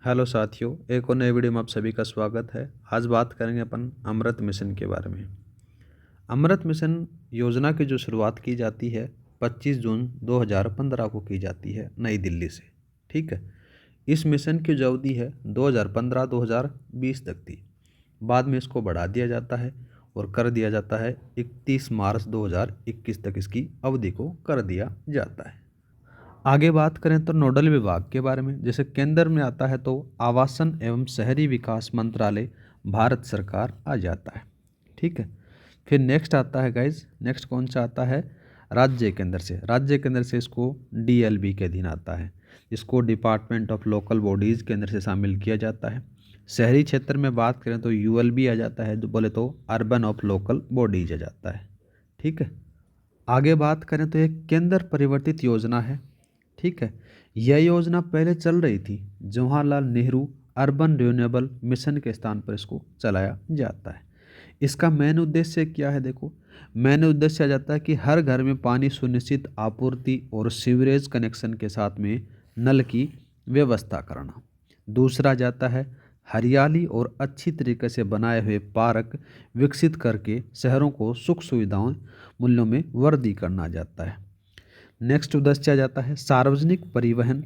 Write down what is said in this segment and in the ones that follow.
Hello साथियों, एक और नए वीडियो में आप सभी का स्वागत है। आज बात करेंगे अपन अमृत मिशन के बारे में। अमृत मिशन योजना की जो शुरुआत की जाती है 25 जून 2015 को की जाती है नई दिल्ली से। ठीक है। इस मिशन की जो अवधि है 2015-2020 तक थी। बाद में इसको बढ़ा दिया जाता है और कर दिया जाता है 31 मार्च 2021 तक इसकी अवधि को कर दिया जाता है। आगे बात करें तो नोडल विभाग के बारे में, जैसे केंद्र में आता है तो आवासन एवं शहरी विकास मंत्रालय भारत सरकार आ जाता है। ठीक है। फिर नेक्स्ट आता है गाइज, नेक्स्ट कौन सा आता है? राज्य केंद्र से इसको डीएलबी के अधीन आता है, इसको डिपार्टमेंट ऑफ लोकल बॉडीज़ के अंदर से शामिल किया जाता है। शहरी क्षेत्र में बात करें तो यूएलबी आ जाता है, जो बोले तो अर्बन ऑफ लोकल बॉडीज आ जाता है। ठीक है। आगे बात करें तो एक केंद्र परिवर्तित योजना है। ठीक है। यह योजना पहले चल रही थी Jawaharlal Nehru urban renewable mission के स्थान पर इसको चलाया जाता है। इसका मेन उद्देश्य क्या है? देखो, मेन उद्देश्य आ जाता है कि हर घर में पानी सुनिश्चित आपूर्ति और सीवरेज कनेक्शन के साथ में नल की व्यवस्था करना। दूसरा जाता है हरियाली और अच्छी तरीके से बनाए हुए पार्क विकसित करके शहरों को सुख सुविधाओं मूल्यों में वृद्धि करना जाता है। नेक्स्ट उद्देश्य आ जाता है सार्वजनिक परिवहन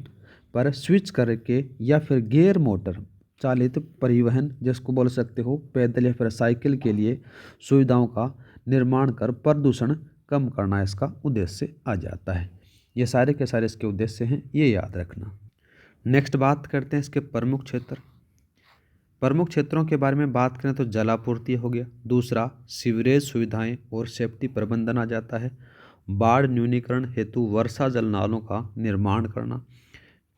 पर स्विच करके या फिर गैर मोटर चालित परिवहन, जिसको बोल सकते हो पैदल या फिर साइकिल के लिए सुविधाओं का निर्माण कर प्रदूषण कम करना इसका उद्देश्य आ जाता है। ये सारे के सारे इसके उद्देश्य हैं, ये याद रखना। नेक्स्ट बात करते हैं इसके प्रमुख क्षेत्र। प्रमुख क्षेत्रों के बारे में बात करें तो जलापूर्ति हो गया, दूसरा सीवरेज सुविधाएं और सेफ्टी प्रबंधन आ जाता है, बाढ़ न्यूनीकरण हेतु वर्षा जल नालों का निर्माण करना,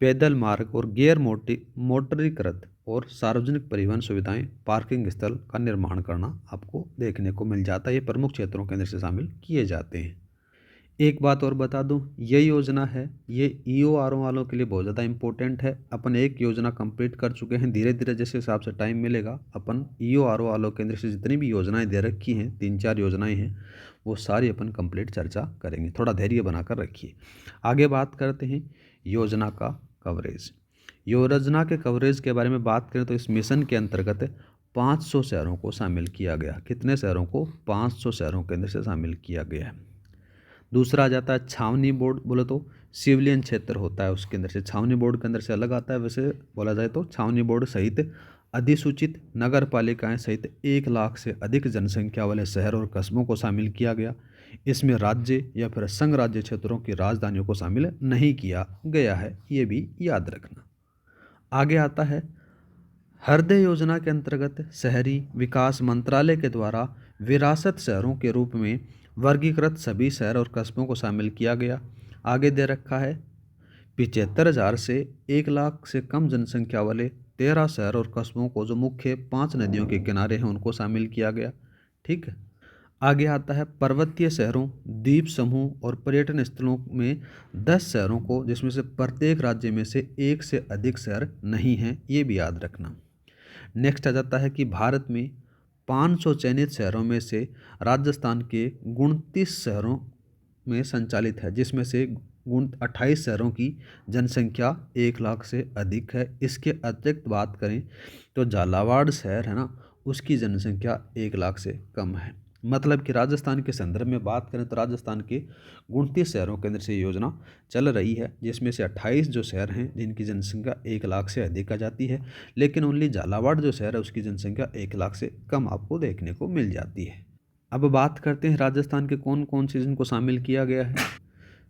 पैदल मार्ग और गैर मोटरीकृत और सार्वजनिक परिवहन सुविधाएं पार्किंग स्थल का निर्माण करना आपको देखने को मिल जाता है। ये प्रमुख क्षेत्रों के अंदर से शामिल किए जाते हैं। एक बात और बता दूं, ये योजना है ये ईओआरओ वालों के लिए बहुत ज़्यादा इंपॉर्टेंट है। अपन एक योजना कंप्लीट कर चुके हैं, धीरे धीरे जैसे हिसाब से टाइम मिलेगा अपन ईओआरओ वालों के अंदर से जितनी भी योजनाएं दे रखी हैं, 3-4 योजनाएं हैं, वो सारी अपन कंप्लीट चर्चा करेंगे। थोड़ा धैर्य बनाकर रखिए। आगे बात करते हैं योजना का कवरेज। योजना के कवरेज के बारे में बात करें तो इस मिशन के अंतर्गत 500 शहरों को शामिल किया गया। कितने शहरों को? 500 शहरों के अंदर से शामिल किया गया है। दूसरा आ जाता है छावनी बोर्ड, बोले तो सिविलियन क्षेत्र होता है उसके अंदर से, छावनी बोर्ड के अंदर से अलग आता है। वैसे बोला जाए तो छावनी बोर्ड सहित अधिसूचित नगर पालिकाएँ सहित 1 लाख से अधिक जनसंख्या वाले शहर और कस्बों को शामिल किया गया। इसमें राज्य या फिर संघ राज्य क्षेत्रों की राजधानियों को शामिल नहीं किया गया है, ये भी याद रखना। आगे आता है हृदय योजना के अंतर्गत शहरी विकास मंत्रालय के द्वारा विरासत शहरों के रूप में वर्गीकृत सभी शहर और कस्बों को शामिल किया गया। आगे दे रखा है 75,000 से 1 लाख से कम जनसंख्या वाले 13 शहर और कस्बों को जो मुख्य 5 नदियों के किनारे हैं उनको शामिल किया गया। ठीक है। आगे आता है पर्वतीय शहरों, द्वीप समूह और पर्यटन स्थलों में 10 शहरों को, जिसमें से प्रत्येक राज्य में से 1 से अधिक शहर नहीं हैं, ये भी याद रखना। नेक्स्ट आ जाता है कि भारत में 500 चयनित शहरों में से राजस्थान के 29 शहरों में संचालित है, जिसमें से 28 शहरों की जनसंख्या 1 लाख से अधिक है। इसके अतिरिक्त बात करें तो झालावाड़ शहर है ना, उसकी जनसंख्या 1 लाख से कम है। मतलब कि राजस्थान के संदर्भ में बात करें तो राजस्थान के 29 शहरों के अंदर से योजना चल रही है, जिसमें से 28 जो शहर हैं जिनकी जनसंख्या 1 लाख से अधिक आ जाती है, लेकिन ओनली झालावाड़ जो शहर है उसकी जनसंख्या 1 लाख से कम आपको देखने को मिल जाती है। अब बात करते हैं राजस्थान के कौन कौन से जिनको शामिल किया गया है।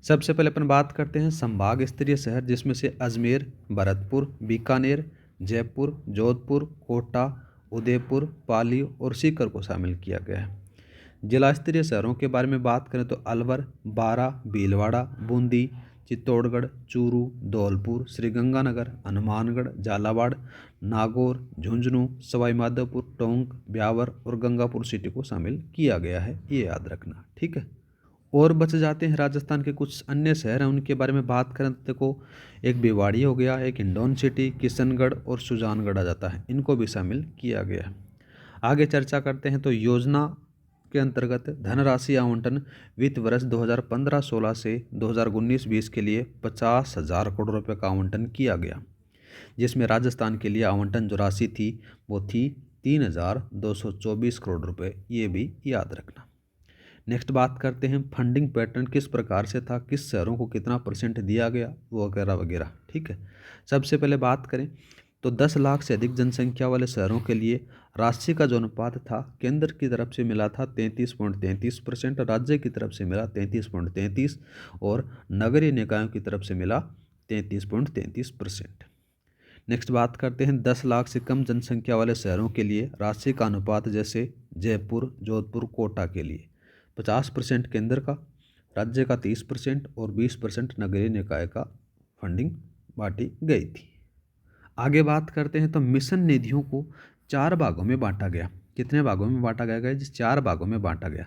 सबसे पहले अपन बात करते हैं संभाग स्तरीय शहर, जिसमें से अजमेर, भरतपुर, बीकानेर, जयपुर, जोधपुर, कोटा, उदयपुर, पाली और सीकर को शामिल किया गया है। जिला स्तरीय शहरों के बारे में बात करें तो अलवर, बारा, भीलवाड़ा, बूंदी, चित्तौड़गढ़, चूरू, धौलपुर, श्रीगंगानगर, हनुमानगढ़, झालावाड़, नागौर, झुंझुनू, सवाईमाधोपुर, टोंक, ब्यावर और गंगापुर सिटी को शामिल किया गया है, ये याद रखना। ठीक है। और बच जाते हैं राजस्थान के कुछ अन्य शहर हैं, उनके बारे में बात करें तो देखो, एक भिवाड़ी हो गया, एक हिंडौन सिटी, किशनगढ़ और सुजानगढ़ आ जाता है, इनको भी शामिल किया गया है। आगे चर्चा करते हैं तो योजना के अंतर्गत धनराशि आवंटन वित्त वर्ष 2015-16 से 2019-20 के लिए 50,000 करोड़ रुपये का आवंटन किया गया। जिसमें राजस्थान के लिए आवंटन जो राशि थी वो थी 3,224 करोड़ रुपए, ये भी याद रखना। नेक्स्ट बात करते हैं फंडिंग पैटर्न किस प्रकार से था, किस शहरों को कितना परसेंट दिया गया, वो वगैरह वगैरह। ठीक है, सबसे पहले बात करें तो 10 लाख से अधिक जनसंख्या वाले शहरों के लिए राशि का जो अनुपात था, केंद्र की तरफ से मिला था 33.33%, राज्य की तरफ से मिला 33.33 और नगरीय निकायों की तरफ से मिला 33.33%। नेक्स्ट बात करते हैं 10 लाख से कम जनसंख्या वाले शहरों के लिए राशि का अनुपात, जैसे जयपुर, जोधपुर, कोटा के लिए 50% केंद्र का, राज्य का 30% और 20% नगरीय निकाय का फंडिंग बांटी गई थी। आगे बात करते हैं तो मिशन निधियों को 4 भागों में बांटा गया। कितने भागों में बांटा गया? जिस 4 भागों में बांटा गया।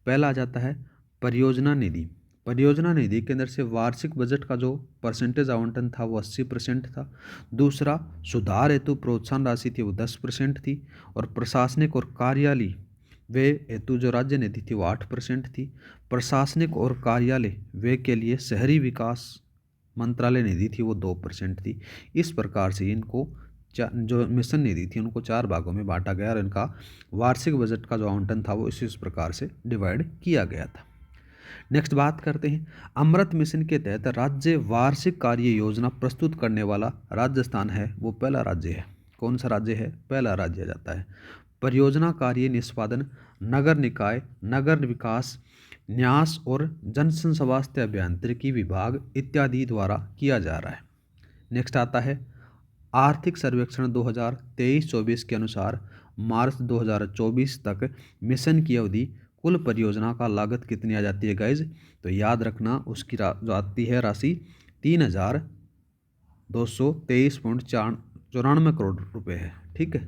पहला आ जाता है परियोजना निधि। परियोजना निधि के अंदर से वार्षिक बजट का जो परसेंटेज आवंटन था वो 80% था। दूसरा सुधार हेतु प्रोत्साहन राशि थी वो 10% थी। और प्रशासनिक और कार्यालय व्यय हेतु जो राज्य निधि थी वो 8% थी। प्रशासनिक और कार्यालय व्यय के लिए शहरी विकास मंत्रालय निधि थी वो 2% थी। इस प्रकार से इनको जो मिशन निधि थी उनको 4 भागों में बांटा गया और इनका वार्षिक बजट का जो आवंटन था वो इस प्रकार से डिवाइड किया गया था। नेक्स्ट बात करते हैं अमृत मिशन के तहत राज्य वार्षिक कार्य योजना प्रस्तुत करने वाला राजस्थान है वो पहला राज्य है। कौन सा राज्य है? पहला राज्य जाता है। परियोजना कार्य निष्पादन नगर निकाय, नगर विकास, न्यास और जनसंस्वास्थ्य अभियांत्रिकी विभाग इत्यादि द्वारा किया जा रहा है। नेक्स्ट आता है आर्थिक सर्वेक्षण 2023-24 के अनुसार मार्च 2024 तक मिशन की अवधि कुल परियोजना का लागत कितनी आ जाती है गाइज? तो याद रखना उसकी जो आती है राशि 3,223.94 करोड़ रुपए है। ठीक है,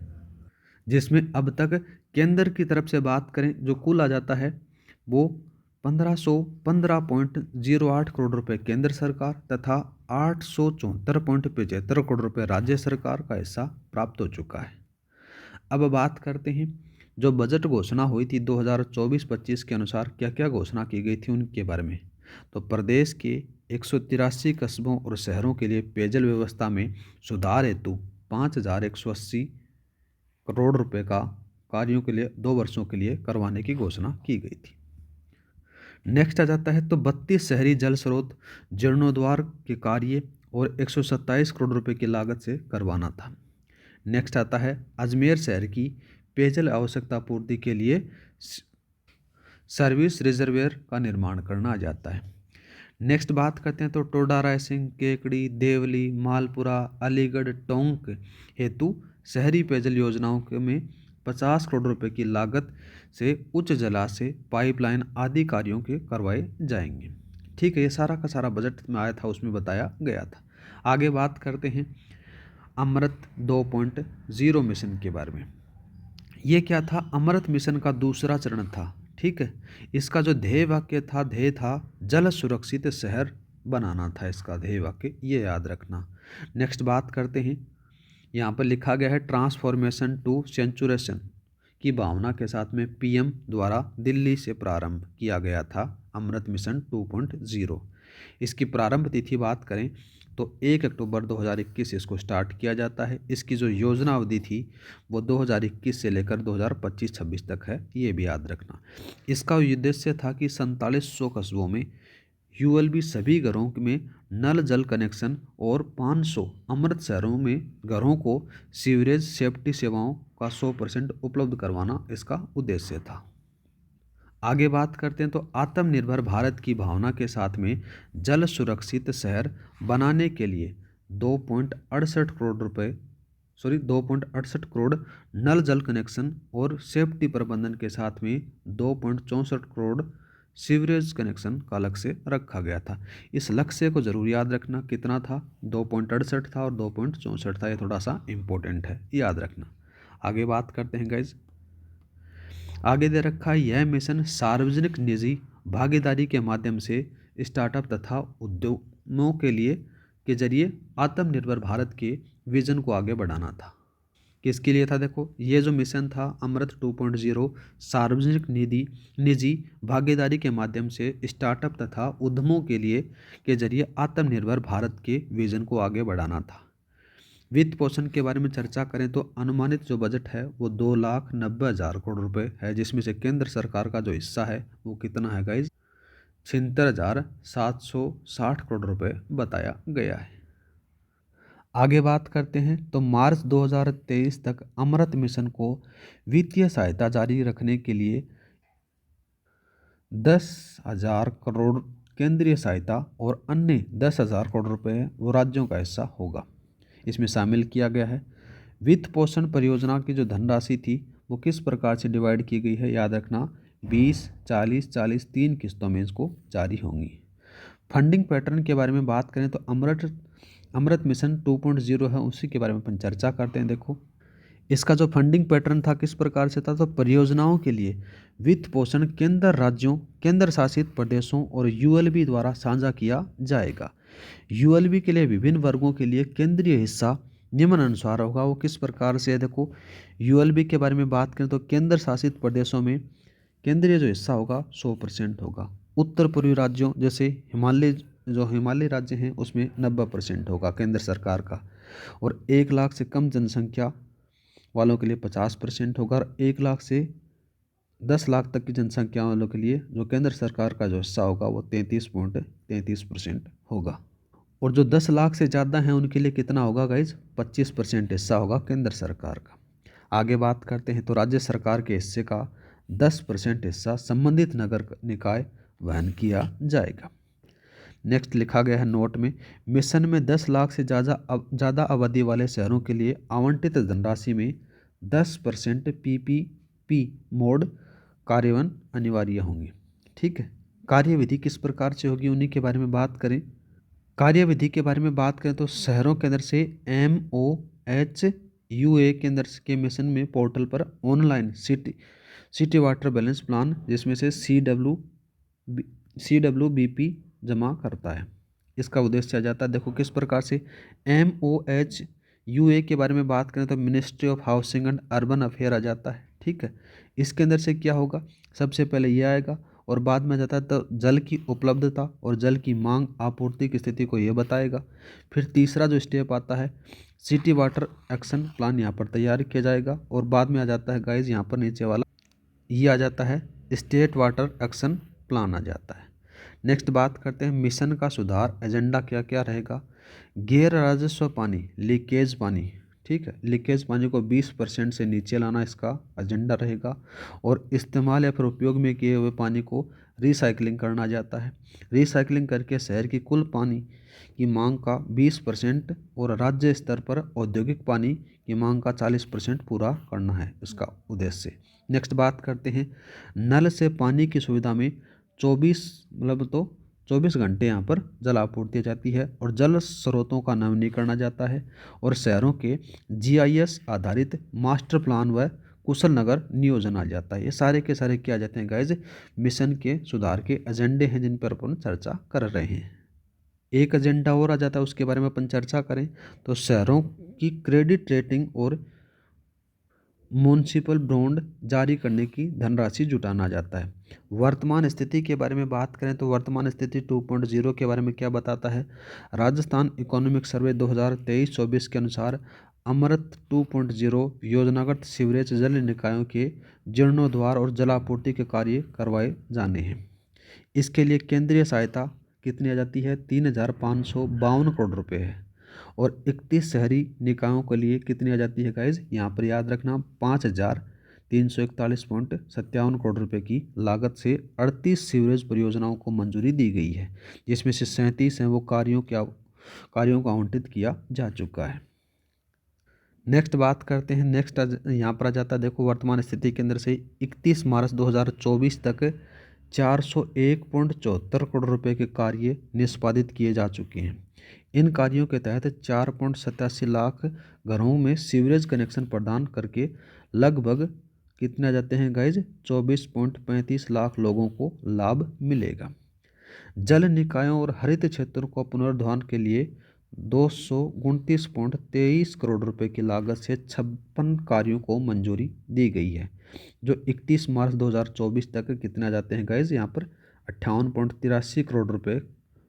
जिसमें अब तक केंद्र की तरफ से बात करें जो कुल आ जाता है वो 1515.08 करोड़ रुपए केंद्र सरकार तथा 874.75 करोड़ रुपए राज्य सरकार का हिस्सा प्राप्त हो चुका है। अब बात करते हैं जो बजट घोषणा हुई थी 2024-25 के अनुसार क्या क्या घोषणा की गई थी उनके बारे में। तो प्रदेश के 183 कस्बों और शहरों के लिए पेयजल व्यवस्था में सुधार हेतु 5,180 करोड़ रुपए का कार्यों के लिए 2 वर्षों के लिए करवाने की घोषणा की गई थी। नेक्स्ट आ जाता है तो 32 शहरी जल स्रोत जीर्णोद्वार के कार्य और 127 करोड़ रुपए की लागत से करवाना था। नेक्स्ट आता है अजमेर शहर की पेयजल आवश्यकता पूर्ति के लिए सर्विस रिजर्वेयर का निर्माण करना आ जाता है। नेक्स्ट बात करते हैं तो टोडा रायसिंह, केकड़ी, देवली, मालपुरा, अलीगढ़, टोंक हेतु शहरी पेयजल योजनाओं में 50 करोड़ रुपए की लागत से उच्च जलाशय, पाइपलाइन आदि कार्यों के करवाए जाएंगे। ठीक है, ये सारा का सारा बजट में आया था उसमें बताया गया था। आगे बात करते हैं अमृत 2.0 मिशन के बारे में। ये क्या था? अमृत मिशन का दूसरा चरण था। ठीक है, इसका जो ध्येय वाक्य था, ध्येय था जल सुरक्षित शहर बनाना था इसका ध्येय वाक्य, ये याद रखना। नेक्स्ट बात करते हैं, यहाँ पर लिखा गया है ट्रांसफॉर्मेशन टू सेंचुरेशन की भावना के साथ में पीएम द्वारा दिल्ली से प्रारंभ किया गया था अमृत मिशन 2.0। इसकी प्रारंभ तिथि बात करें तो 1 अक्टूबर 2021 इसको स्टार्ट किया जाता है। इसकी जो योजना अवधि थी वो 2021 से लेकर 2025-26 तक है, ये भी याद रखना। इसका उद्देश्य था कि 4700 कस्बों में यूएलबी सभी घरों में नल जल कनेक्शन और 500 अमृत शहरों में घरों को सीवरेज सेफ्टी सेवाओं का 100% उपलब्ध करवाना इसका उद्देश्य था। आगे बात करते हैं तो आत्मनिर्भर भारत की भावना के साथ में जल सुरक्षित शहर बनाने के लिए 2.68 करोड़ रुपए 2.68 करोड़ नल जल कनेक्शन और सेफ्टी प्रबंधन के साथ में 2.64 करोड़ सीवरेज कनेक्शन का लक्ष्य रखा गया था। इस लक्ष्य को जरूर याद रखना, कितना था? 2.68 था और 2.64 था, ये थोड़ा सा इम्पोर्टेंट है, याद रखना। आगे बात करते हैं गाइज, आगे दे रखा है यह मिशन सार्वजनिक निजी भागीदारी के माध्यम से स्टार्टअप तथा उद्यमों के जरिए आत्मनिर्भर भारत के विजन को आगे बढ़ाना था। किसके लिए था? देखो, ये जो मिशन था अमृत 2.0 सार्वजनिक निजी भागीदारी के माध्यम से स्टार्टअप तथा उद्यमों के जरिए आत्मनिर्भर भारत के विजन को आगे बढ़ाना था। वित्त पोषण के बारे में चर्चा करें तो अनुमानित जो बजट है वो 2,90,000 करोड़ रुपए है, जिसमें से केंद्र सरकार का जो हिस्सा है वो कितना है गाइज, 76,760 करोड़ रुपए बताया गया है। आगे बात करते हैं तो मार्च 2023 तक अमृत मिशन को वित्तीय सहायता जारी रखने के लिए 10,000 करोड़ केंद्रीय सहायता और अन्य 10,000 करोड़ रुपए वो राज्यों का हिस्सा होगा, इसमें शामिल किया गया है। वित्त पोषण परियोजना की जो धनराशि थी वो किस प्रकार से डिवाइड की गई है, याद रखना 20, 40, 40 3 किस्तों में इसको जारी होंगी। फंडिंग पैटर्न के बारे में बात करें तो अमृत मिशन 2.0 है, उसी के बारे में अपन चर्चा करते हैं। देखो इसका जो फंडिंग पैटर्न था किस प्रकार से था, तो परियोजनाओं के लिए वित्त पोषण केंद्र राज्यों, केंद्र शासित प्रदेशों और यूएलबी द्वारा साझा किया जाएगा। यूएलबी के लिए विभिन्न वर्गों के लिए केंद्रीय हिस्सा निम्न अनुसार होगा। वो किस प्रकार से है, देखो यूएलबी के बारे में बात करें तो केंद्र शासित प्रदेशों में केंद्रीय जो हिस्सा होगा 100% होगा। उत्तर पूर्वी राज्यों जैसे हिमालय राज्य हैं उसमें 90% होगा केंद्र सरकार का, और 1 लाख से कम जनसंख्या वालों के लिए 50% होगा, और 1 लाख से 10 लाख तक की जनसंख्या वालों के लिए जो केंद्र सरकार का जो हिस्सा होगा वो 33.33% होगा, और जो 10 लाख से ज़्यादा हैं उनके लिए कितना होगा गाइज, 25% हिस्सा होगा केंद्र सरकार का। आगे बात करते हैं तो राज्य सरकार के हिस्से का 10% हिस्सा संबंधित नगर निकाय वहन किया जाएगा। नेक्स्ट लिखा गया है नोट में, मिशन में 10 लाख से ज़्यादा आबादी वाले शहरों के लिए आवंटित धनराशि में 10% पीपीपी मोड कार्यान्वयन अनिवार्य होंगे। ठीक है, कार्यविधि किस प्रकार से होगी उन्हीं के बारे में बात करें। कार्यविधि के बारे में बात करें तो शहरों के अंदर से MOHUA के अंदर के मिशन में पोर्टल पर online city water balance plan, जिसमें से CWBP जमा करता है। इसका उद्देश्य आ जाता है, देखो किस प्रकार से। MOHUA के बारे में बात करें तो Ministry of Housing and Urban Affair आ जाता है। ठीक है, इसके अंदर से क्या होगा, सबसे पहले ये आएगा और बाद में आ जाता है तो जल की उपलब्धता और जल की मांग आपूर्ति की स्थिति को ये बताएगा। फिर तीसरा जो स्टेप आता है सिटी वाटर एक्शन प्लान यहाँ पर तैयार किया जाएगा, और बाद में आ जाता है गाइज यहाँ पर नीचे वाला ये आ जाता है स्टेट वाटर एक्शन प्लान आ जाता है। नेक्स्ट बात करते हैं मिशन का सुधार एजेंडा क्या क्या रहेगा। गैर राजस्व पानी, लीकेज पानी, ठीक है, लीकेज पानी को 20% से नीचे लाना इसका एजेंडा रहेगा, और इस्तेमाल या फिर उपयोग में किए हुए पानी को रिसाइकलिंग करना जाता है। रिसाइकलिंग करके शहर की कुल पानी की मांग का 20% और राज्य स्तर पर औद्योगिक पानी की मांग का 40% पूरा करना है इसका उद्देश्य। नेक्स्ट बात करते हैं नल से पानी की सुविधा में 24 घंटे यहाँ पर जल आपूर्ति जाती है, और जल स्रोतों का नवीनीकरण जाता है, और शहरों के GIS आधारित मास्टर प्लान व कुशल नगर नियोजन आ जाता है। ये सारे के सारे क्या आ जाते हैं गाइज, मिशन के सुधार के एजेंडे हैं जिन पर अपन चर्चा कर रहे हैं। एक एजेंडा और आ जाता है, उसके बारे में अपन चर्चा करें तो शहरों की क्रेडिट रेटिंग और म्युनिसिपल बॉन्ड जारी करने की धनराशि जुटाना जाता है। वर्तमान स्थिति के बारे में बात करें तो वर्तमान स्थिति 2.0 के बारे में क्या बताता है, राजस्थान इकोनॉमिक सर्वे 2023-24 के अनुसार अमृत 2.0 योजनागत सीवरेज जल निकायों के जीर्णोद्धार और जलापूर्ति के कार्य करवाए जाने हैं। इसके लिए केंद्रीय सहायता कितनी आ जाती है, 3,552 करोड़ रुपए है, और 31 शहरी निकायों के लिए कितनी आ जाती है गाइज, यहाँ पर याद रखना 5,341.57 करोड़ रुपए की लागत से 38 सीवरेज परियोजनाओं को मंजूरी दी गई है, जिसमें से 37 हैं वो कार्यों को आवंटित किया जा चुका है। नेक्स्ट बात करते हैं, नेक्स्ट यहाँ पर आ जाता है, देखो वर्तमान स्थिति के अंदर से 31 मार्च 2024 तक 401.74 करोड़ रुपए के कार्य निष्पादित किए जा चुके हैं। इन कार्यों के तहत 4.87 लाख घरों में सीवरेज कनेक्शन प्रदान करके लगभग कितने आ जाते हैं गाइज, 24.35 लाख लोगों को लाभ मिलेगा। जल निकायों और हरित क्षेत्रों को पुनरुद्धार के लिए 229.23 करोड़ रुपए की लागत से 56 कार्यों को मंजूरी दी गई है, जो 31 मार्च 2024 तक कितने आ जाते हैं गाइज, यहाँ पर 58.83 करोड़ रुपए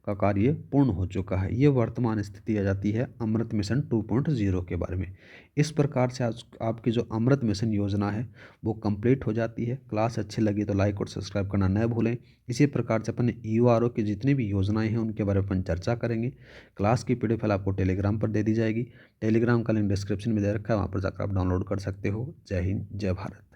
का कार्य पूर्ण हो चुका है। ये वर्तमान स्थिति आ जाती है अमृत मिशन 2.0 के बारे में। इस प्रकार से आज आपकी जो अमृत मिशन योजना है वो कंप्लीट हो जाती है। क्लास अच्छी लगी तो लाइक और सब्सक्राइब करना न भूलें। इसी प्रकार से अपन यूआरओ की जितनी भी योजनाएं हैं उनके बारे में अपन चर्चा करेंगे। क्लास की पीडीएफ फाइल आपको टेलीग्राम पर दे दी जाएगी। टेलीग्राम का लिंक डिस्क्रिप्शन में दे रखा है, वहाँ पर जाकर आप डाउनलोड कर सकते हो। जय हिंद, जय भारत।